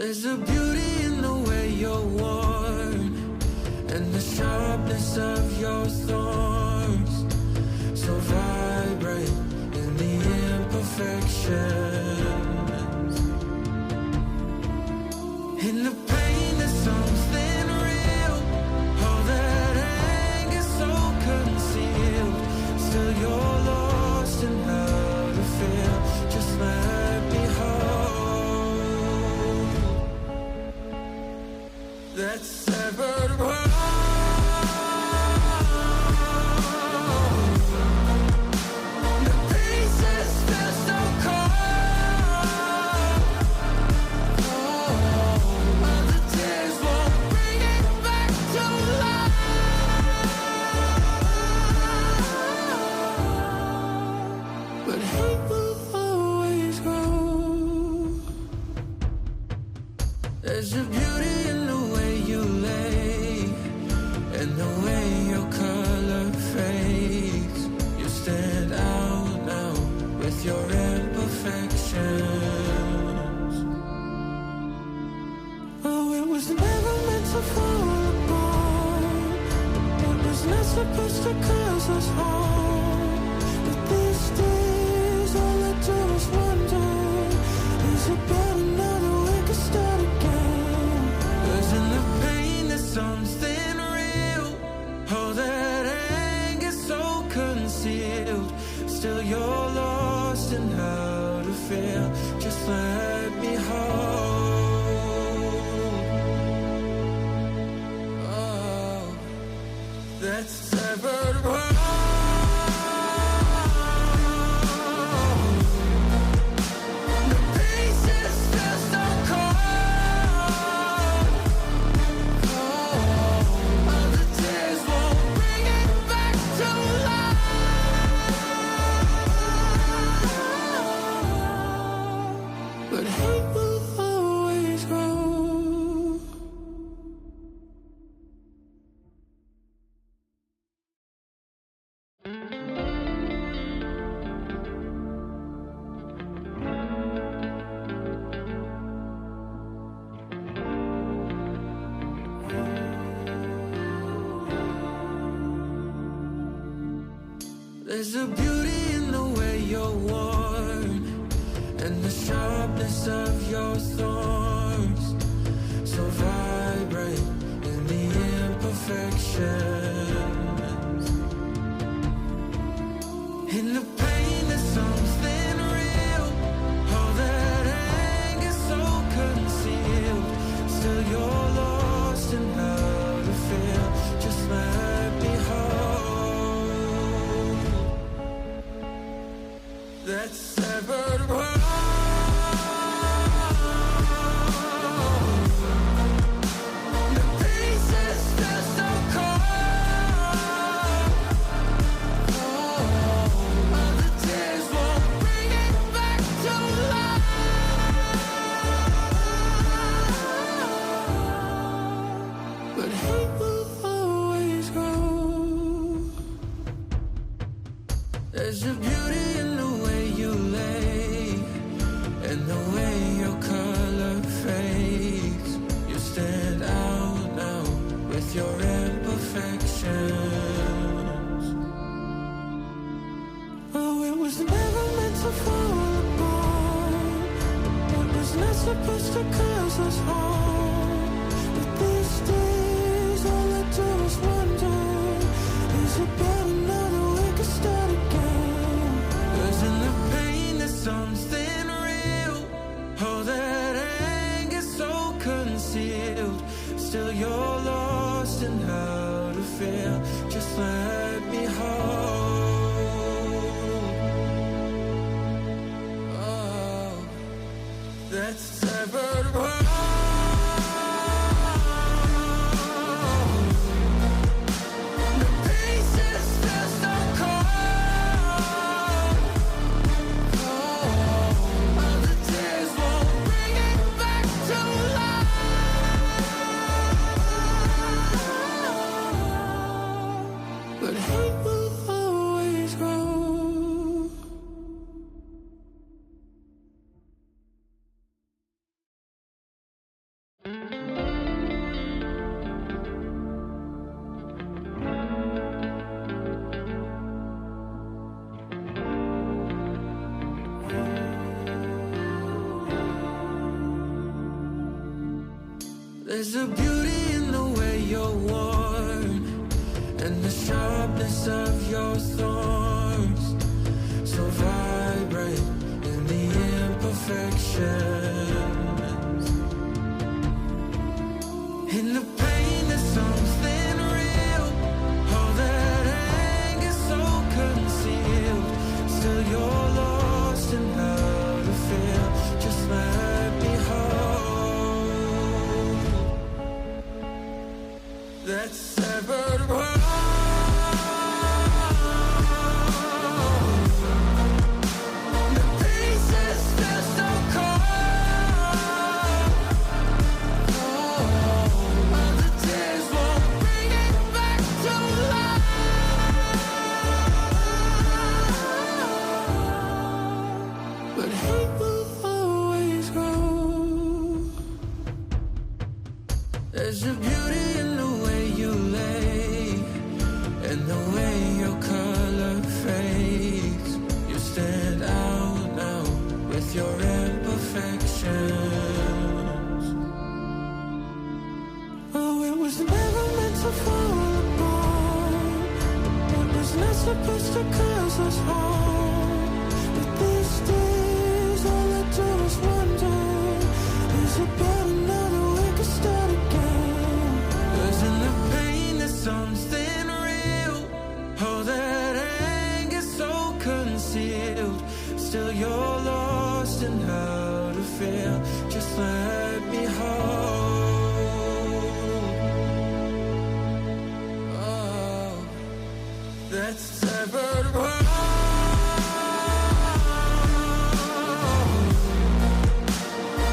There's a beauty in the way you're worn, and the sharpness of your thorns, so vibrant in the imperfections. In the pain there's something real, all that anger so concealed. Still you're lost in how to feel. Just let me hold that severed world. The pieces feel so cold. All the tears won't bring it back to life. But hate will always grow. There's a beauty in the way you lay, and the way your color fades. You stand out now with your imperfections. Oh, it was never meant to fall apart. It was not supposed to cause us harm. But these days all I do is wonder, is it better now that we can start again? 'Cause in the pain there's something real, all that anger so concealed. Still you're lost in how to feel. Just let me hold that severed world. The pieces feel so cold. All the tears won't bring it back to life. But hate will always grow. There's a beauty in the way you're worn, and the sharpness of your thorns, so vibrant in the imperfections. In the pain there's something real, all that anger so concealed. Still you're lost in how to feel. Just let me hold that severed world. The pieces feel so cold. All the tears won't bring it back to life. But hate will always grow. There's a beauty in the way you lay, and the way your color fades. You stand out now with your imperfections. Oh, it was never meant to fall apart. It was not supposed to cause us harm. But these days all I do is wonder, is it better now that we can start again? 'Cause in the pain there's something real, all that anger so concealed. Still you're lost in how to feel. Just let me hold that severed world. The pieces feel so cold. All the tears won't bring it back to life. But hate will always grow. There's a beauty in the way you're worn, and the sharpness of your thorns, so vibrant in the imperfections. In the pain there's something real, all that anger so concealed. Still you're lost in how to feel, just let me hold that severed world. The pieces still so cold. All the tears won't bring it back to life. But hate will always grow. There's a beauty in the way you lay, and the way your color fades. You stand out now with your imperfections. Oh, it was never meant to fall apart. It was not supposed to cause us harm. But these days, all I do is wonder, is it better now that we can start again? 'Cause in the pain there's something real, all that anger so concealed. Still you're lost in how to feel, just let me hold. Oh, that severed world.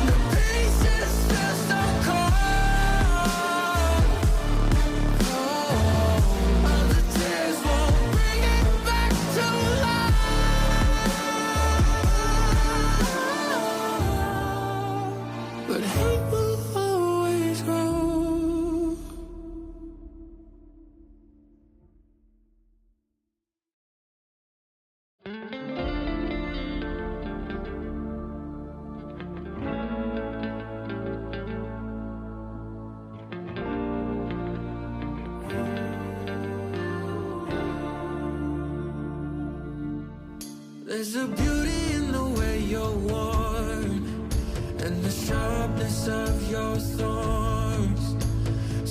The pieces still so cold. All the tears won't bring it back to life. But hate will always grow. There's a beauty in the way you're worn, and the sharpness of your thorns,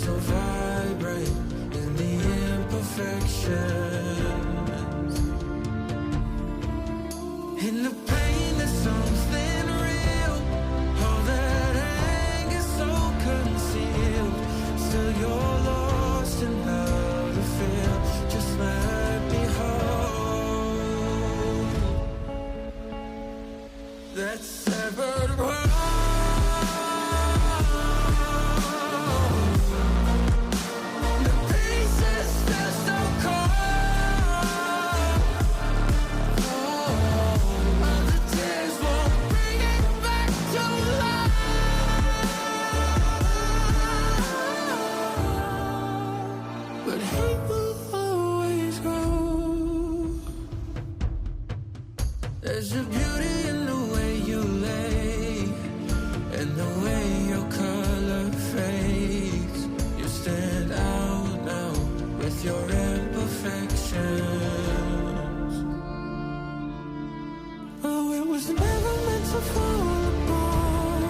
so vibrant in the imperfections. In the pain there's something real, all that anger so concealed. Still you're lost in how to feel, just let me hold that severed world. The pieces still so cold. All the tears won't bring it back to life. But hate will always grow. There's a beauty in the way you lay, and the way your color fades. You stand out now with your imperfections. Oh, it was never meant to fall apart.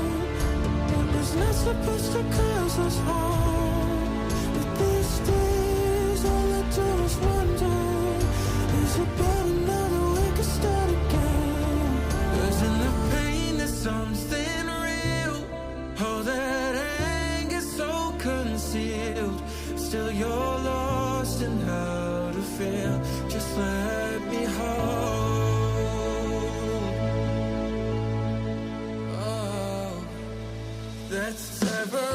It was not supposed to cause us harm. But these days, all I do is wonder, is it better now that we can start again? 'Cause in the pain there's something real, all that anger so concealed. Still you're lost in how to feel, just let me hold. Oh, that's severed.